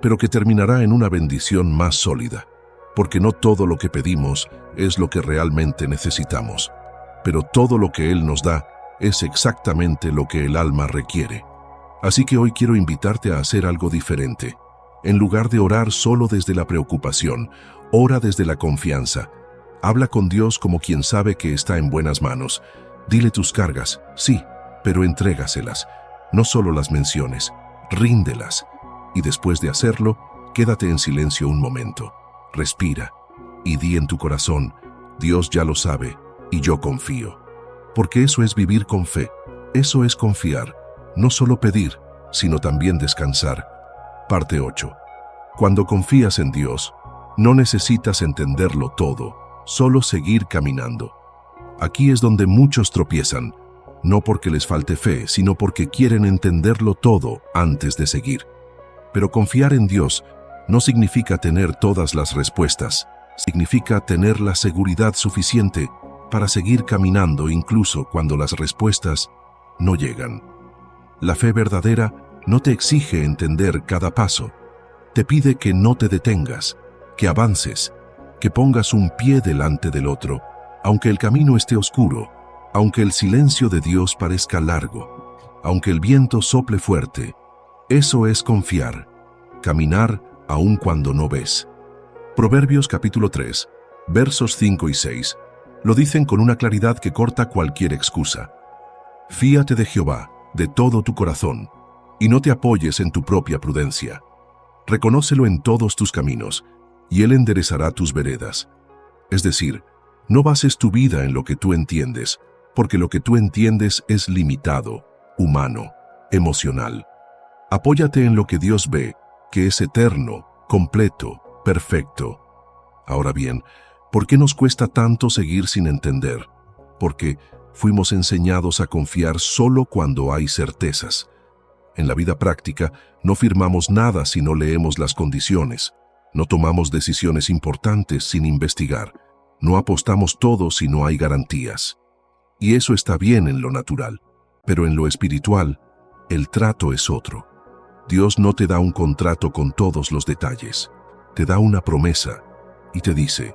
pero que terminará en una bendición más sólida. Porque no todo lo que pedimos es lo que realmente necesitamos. Pero todo lo que Él nos da es exactamente lo que el alma requiere. Así que hoy quiero invitarte a hacer algo diferente. En lugar de orar solo desde la preocupación, ora desde la confianza. Habla con Dios como quien sabe que está en buenas manos. Dile tus cargas, sí, pero entrégaselas. No solo las menciones, ríndelas. Y después de hacerlo, quédate en silencio un momento. Respira y di en tu corazón, Dios ya lo sabe y yo confío. Porque eso es vivir con fe, eso es confiar, no solo pedir, sino también descansar. Parte 8. Cuando confías en Dios, no necesitas entenderlo todo, solo seguir caminando. Aquí es donde muchos tropiezan, no porque les falte fe, sino porque quieren entenderlo todo antes de seguir. Pero confiar en Dios no significa tener todas las respuestas, significa tener la seguridad suficiente para seguir caminando incluso cuando las respuestas no llegan. La fe verdadera no te exige entender cada paso, te pide que no te detengas, que avances, que pongas un pie delante del otro, aunque el camino esté oscuro, aunque el silencio de Dios parezca largo, aunque el viento sople fuerte. Eso es confiar, caminar aun cuando no ves. Proverbios capítulo 3, versos 5 y 6, lo dicen con una claridad que corta cualquier excusa. Fíate de Jehová de todo tu corazón, y no te apoyes en tu propia prudencia. Reconócelo en todos tus caminos, y Él enderezará tus veredas. Es decir, no bases tu vida en lo que tú entiendes, porque lo que tú entiendes es limitado, humano, emocional. Apóyate en lo que Dios ve, que es eterno, completo, perfecto. Ahora bien, ¿por qué nos cuesta tanto seguir sin entender? Porque fuimos enseñados a confiar solo cuando hay certezas. En la vida práctica, no firmamos nada si no leemos las condiciones. No tomamos decisiones importantes sin investigar. No apostamos todo si no hay garantías. Y eso está bien en lo natural, pero en lo espiritual, el trato es otro. Dios no te da un contrato con todos los detalles. Te da una promesa y te dice,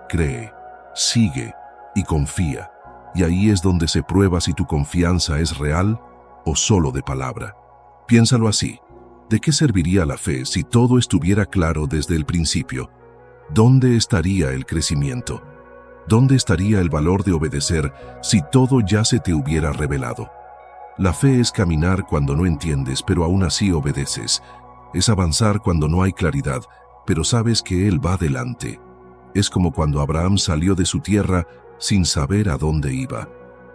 cree, sigue y confía. Y ahí es donde se prueba si tu confianza es real o solo de palabra. Piénsalo así. ¿De qué serviría la fe si todo estuviera claro desde el principio? ¿Dónde estaría el crecimiento? ¿Dónde estaría el valor de obedecer si todo ya se te hubiera revelado? La fe es caminar cuando no entiendes, pero aún así obedeces. Es avanzar cuando no hay claridad, pero sabes que Él va delante. Es como cuando Abraham salió de su tierra sin saber a dónde iba.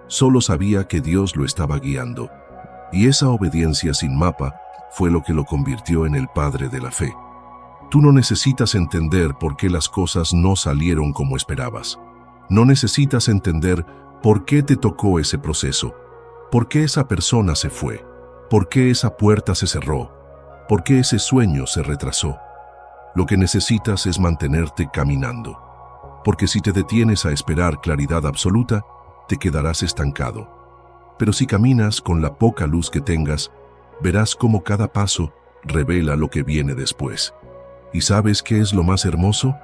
Solo sabía que Dios lo estaba guiando. Y esa obediencia sin mapa fue lo que lo convirtió en el padre de la fe. Tú no necesitas entender por qué las cosas no salieron como esperabas. No necesitas entender por qué te tocó ese proceso, por qué esa persona se fue, por qué esa puerta se cerró. ¿Por qué ese sueño se retrasó? Lo que necesitas es mantenerte caminando, porque si te detienes a esperar claridad absoluta, te quedarás estancado. Pero si caminas con la poca luz que tengas, verás cómo cada paso revela lo que viene después. ¿Y sabes qué es lo más hermoso?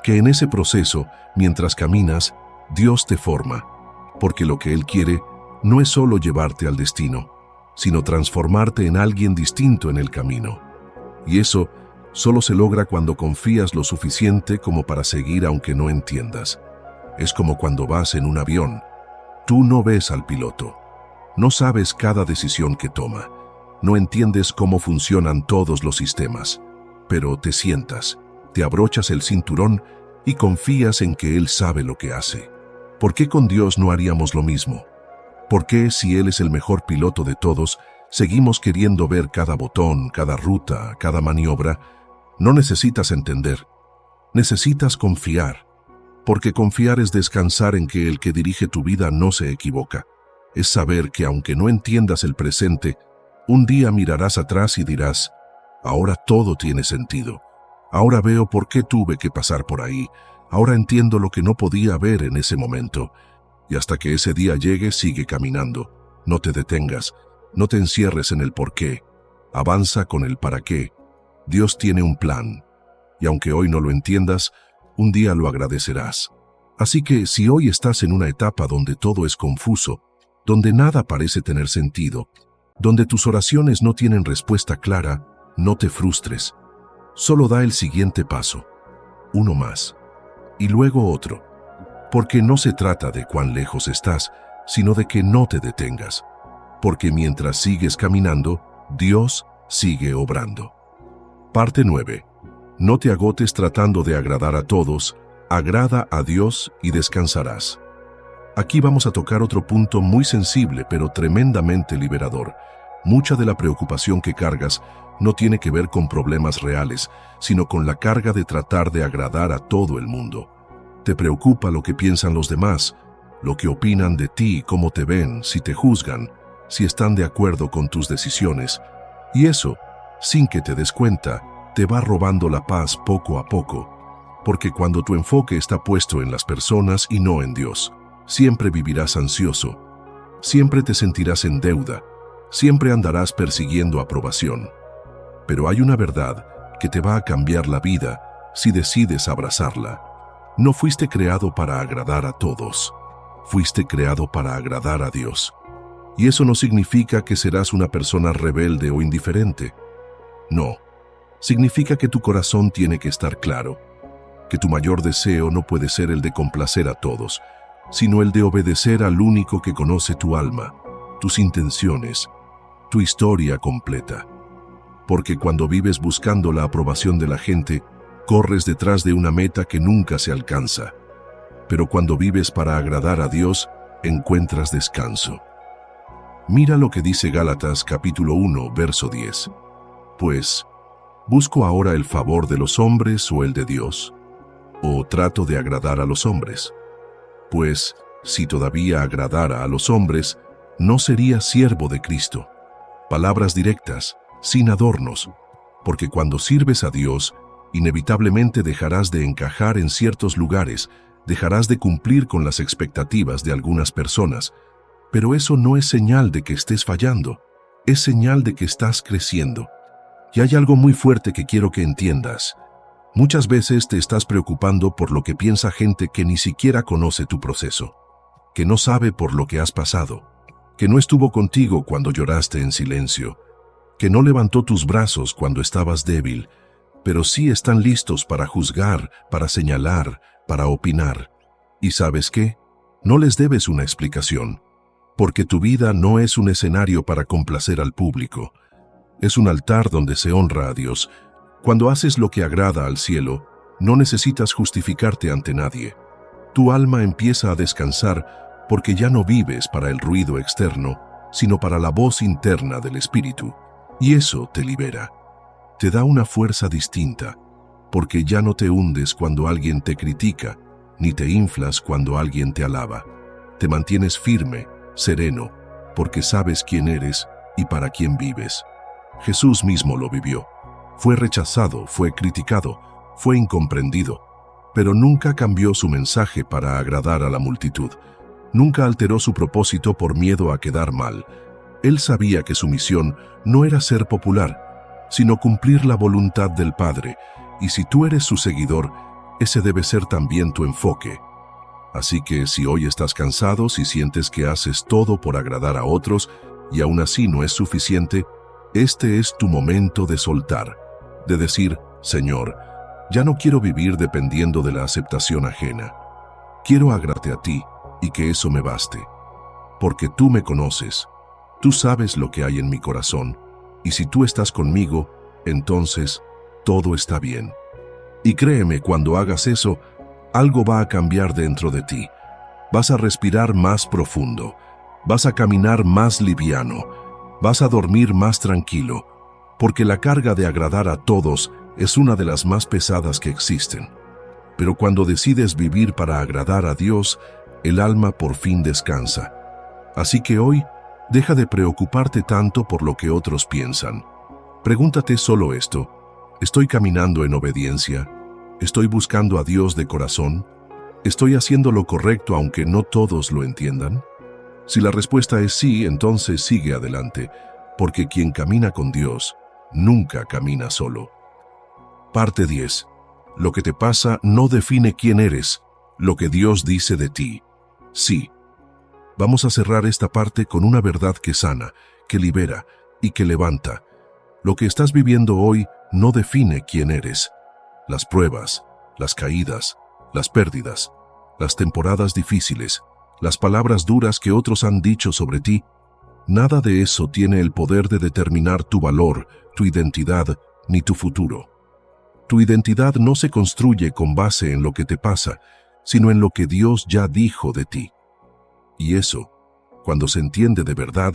Que en ese proceso, mientras caminas, Dios te forma, porque lo que Él quiere no es solo llevarte al destino, sino transformarte en alguien distinto en el camino. Y eso solo se logra cuando confías lo suficiente como para seguir aunque no entiendas. Es como cuando vas en un avión. Tú no ves al piloto. No sabes cada decisión que toma. No entiendes cómo funcionan todos los sistemas. Pero te sientas, te abrochas el cinturón y confías en que Él sabe lo que hace. ¿Por qué con Dios no haríamos lo mismo? ¿Por qué, si Él es el mejor piloto de todos, seguimos queriendo ver cada botón, cada ruta, cada maniobra? No necesitas entender. Necesitas confiar. Porque confiar es descansar en que el que dirige tu vida no se equivoca. Es saber que aunque no entiendas el presente, un día mirarás atrás y dirás, ahora todo tiene sentido. Ahora veo por qué tuve que pasar por ahí. Ahora entiendo lo que no podía ver en ese momento. Y hasta que ese día llegue, sigue caminando. No te detengas. No te encierres en el por qué. Avanza con el para qué. Dios tiene un plan. Y aunque hoy no lo entiendas, un día lo agradecerás. Así que si hoy estás en una etapa donde todo es confuso, donde nada parece tener sentido, donde tus oraciones no tienen respuesta clara, no te frustres. Solo da el siguiente paso. Uno más. Y luego otro. Porque no se trata de cuán lejos estás, sino de que no te detengas. Porque mientras sigues caminando, Dios sigue obrando. Parte 9. No te agotes tratando de agradar a todos, agrada a Dios y descansarás. Aquí vamos a tocar otro punto muy sensible pero tremendamente liberador. Mucha de la preocupación que cargas no tiene que ver con problemas reales, sino con la carga de tratar de agradar a todo el mundo. Te preocupa lo que piensan los demás, lo que opinan de ti, cómo te ven, si te juzgan, si están de acuerdo con tus decisiones. Y eso, sin que te des cuenta, te va robando la paz poco a poco. Porque cuando tu enfoque está puesto en las personas y no en Dios, siempre vivirás ansioso, siempre te sentirás en deuda, siempre andarás persiguiendo aprobación. Pero hay una verdad que te va a cambiar la vida si decides abrazarla. No fuiste creado para agradar a todos. Fuiste creado para agradar a Dios. Y eso no significa que serás una persona rebelde o indiferente. No. Significa que tu corazón tiene que estar claro, que tu mayor deseo no puede ser el de complacer a todos, sino el de obedecer al único que conoce tu alma, tus intenciones, tu historia completa. Porque cuando vives buscando la aprobación de la gente, corres detrás de una meta que nunca se alcanza. Pero cuando vives para agradar a Dios, encuentras descanso. Mira lo que dice Gálatas capítulo 1, verso 10. Pues, ¿busco ahora el favor de los hombres o el de Dios? ¿O trato de agradar a los hombres? Pues, si todavía agradara a los hombres, no sería siervo de Cristo. Palabras directas, sin adornos, porque cuando sirves a Dios, inevitablemente dejarás de encajar en ciertos lugares, dejarás de cumplir con las expectativas de algunas personas, pero eso no es señal de que estés fallando, es señal de que estás creciendo. Y hay algo muy fuerte que quiero que entiendas. Muchas veces te estás preocupando por lo que piensa gente que ni siquiera conoce tu proceso, que no sabe por lo que has pasado, que no estuvo contigo cuando lloraste en silencio, que no levantó tus brazos cuando estabas débil, pero sí están listos para juzgar, para señalar, para opinar. ¿Y sabes qué? No les debes una explicación, porque tu vida no es un escenario para complacer al público. Es un altar donde se honra a Dios. Cuando haces lo que agrada al cielo, no necesitas justificarte ante nadie. Tu alma empieza a descansar porque ya no vives para el ruido externo, sino para la voz interna del Espíritu. Y eso te libera. Te da una fuerza distinta, porque ya no te hundes cuando alguien te critica, ni te inflas cuando alguien te alaba. Te mantienes firme, sereno, porque sabes quién eres y para quién vives. Jesús mismo lo vivió. Fue rechazado, fue criticado, fue incomprendido, pero nunca cambió su mensaje para agradar a la multitud. Nunca alteró su propósito por miedo a quedar mal. Él sabía que su misión no era ser popular, sino cumplir la voluntad del Padre, y si tú eres su seguidor, ese debe ser también tu enfoque. Así que si hoy estás cansado, si sientes que haces todo por agradar a otros y aún así no es suficiente, este es tu momento de soltar, de decir, Señor, ya no quiero vivir dependiendo de la aceptación ajena. Quiero agradarte a ti y que eso me baste. Porque tú me conoces, tú sabes lo que hay en mi corazón, y si tú estás conmigo, entonces todo está bien. Y créeme, cuando hagas eso, algo va a cambiar dentro de ti. Vas a respirar más profundo, vas a caminar más liviano, vas a dormir más tranquilo, porque la carga de agradar a todos es una de las más pesadas que existen. Pero cuando decides vivir para agradar a Dios, el alma por fin descansa. Así que hoy, deja de preocuparte tanto por lo que otros piensan. Pregúntate solo esto: ¿estoy caminando en obediencia? ¿Estoy buscando a Dios de corazón? ¿Estoy haciendo lo correcto aunque no todos lo entiendan? Si la respuesta es sí, entonces sigue adelante, porque quien camina con Dios nunca camina solo. Parte 10. Lo que te pasa no define quién eres, lo que Dios dice de ti. Sí. Vamos a cerrar esta parte con una verdad que sana, que libera y que levanta. Lo que estás viviendo hoy no define quién eres. Las pruebas, las caídas, las pérdidas, las temporadas difíciles, las palabras duras que otros han dicho sobre ti, nada de eso tiene el poder de determinar tu valor, tu identidad, ni tu futuro. Tu identidad no se construye con base en lo que te pasa, sino en lo que Dios ya dijo de ti. Y eso, cuando se entiende de verdad,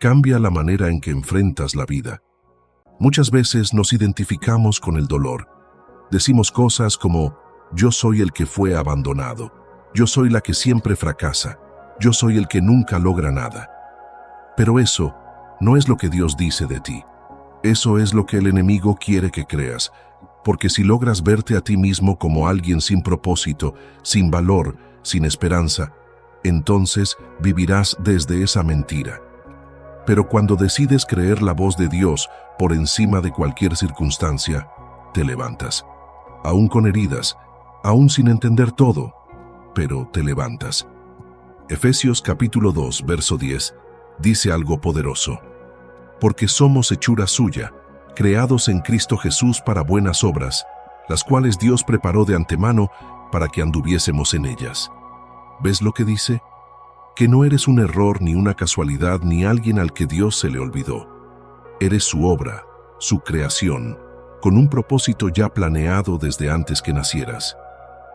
cambia la manera en que enfrentas la vida. Muchas veces nos identificamos con el dolor. Decimos cosas como, yo soy el que fue abandonado, yo soy la que siempre fracasa, yo soy el que nunca logra nada. Pero eso no es lo que Dios dice de ti. Eso es lo que el enemigo quiere que creas, porque si logras verte a ti mismo como alguien sin propósito, sin valor, sin esperanza, entonces vivirás desde esa mentira. Pero cuando decides creer la voz de Dios por encima de cualquier circunstancia, te levantas. Aún con heridas, aún sin entender todo, pero te levantas. Efesios capítulo 2, verso 10, dice algo poderoso. Porque somos hechura suya, creados en Cristo Jesús para buenas obras, las cuales Dios preparó de antemano para que anduviésemos en ellas. ¿Ves lo que dice? Que no eres un error ni una casualidad ni alguien al que Dios se le olvidó. Eres su obra, su creación, con un propósito ya planeado desde antes que nacieras.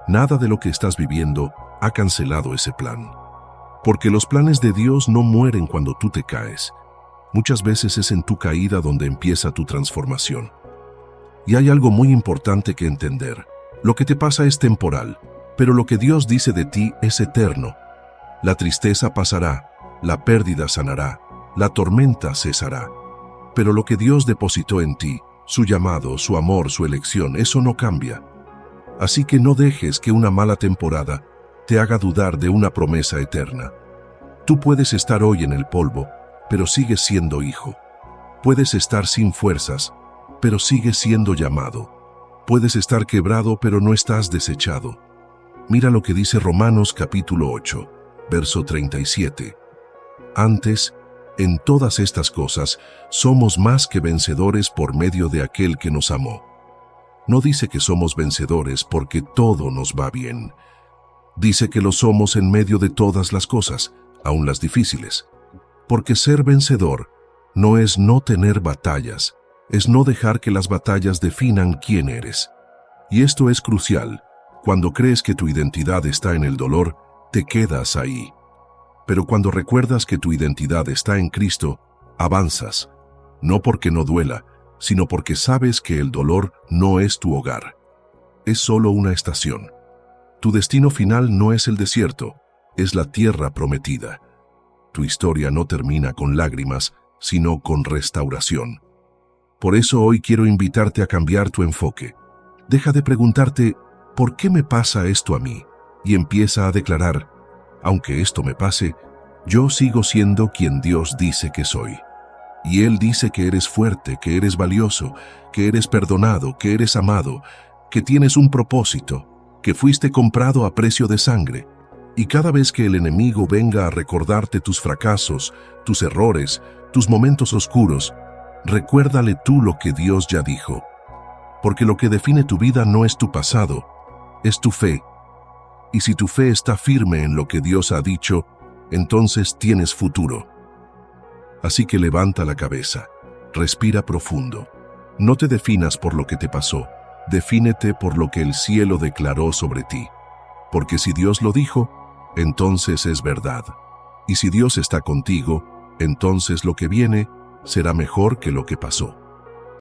Nada de lo que estás viviendo ha cancelado ese plan. Porque los planes de Dios no mueren cuando tú te caes. Muchas veces es en tu caída donde empieza tu transformación. Y hay algo muy importante que entender. Lo que te pasa es temporal, pero lo que Dios dice de ti es eterno. La tristeza pasará, la pérdida sanará, la tormenta cesará. Pero lo que Dios depositó en ti, su llamado, su amor, su elección, eso no cambia. Así que no dejes que una mala temporada te haga dudar de una promesa eterna. Tú puedes estar hoy en el polvo, pero sigues siendo hijo. Puedes estar sin fuerzas, pero sigues siendo llamado. Puedes estar quebrado, pero no estás desechado. Mira lo que dice Romanos capítulo 8, verso 37. Antes, en todas estas cosas, somos más que vencedores por medio de aquel que nos amó. No dice que somos vencedores porque todo nos va bien. Dice que lo somos en medio de todas las cosas, aun las difíciles. Porque ser vencedor no es no tener batallas, es no dejar que las batallas definan quién eres. Y esto es crucial. Cuando crees que tu identidad está en el dolor, te quedas ahí. Pero cuando recuerdas que tu identidad está en Cristo, avanzas. No porque no duela, sino porque sabes que el dolor no es tu hogar. Es solo una estación. Tu destino final no es el desierto, es la tierra prometida. Tu historia no termina con lágrimas, sino con restauración. Por eso hoy quiero invitarte a cambiar tu enfoque. Deja de preguntarte, ¿por qué me pasa esto a mí? Y empieza a declarar, aunque esto me pase, yo sigo siendo quien Dios dice que soy. Y Él dice que eres fuerte, que eres valioso, que eres perdonado, que eres amado, que tienes un propósito, que fuiste comprado a precio de sangre. Y cada vez que el enemigo venga a recordarte tus fracasos, tus errores, tus momentos oscuros, recuérdale tú lo que Dios ya dijo. Porque lo que define tu vida no es tu pasado, es tu fe. Y si tu fe está firme en lo que Dios ha dicho, entonces tienes futuro. Así que levanta la cabeza, respira profundo. No te definas por lo que te pasó, defínete por lo que el cielo declaró sobre ti. Porque si Dios lo dijo, entonces es verdad. Y si Dios está contigo, entonces lo que viene será mejor que lo que pasó.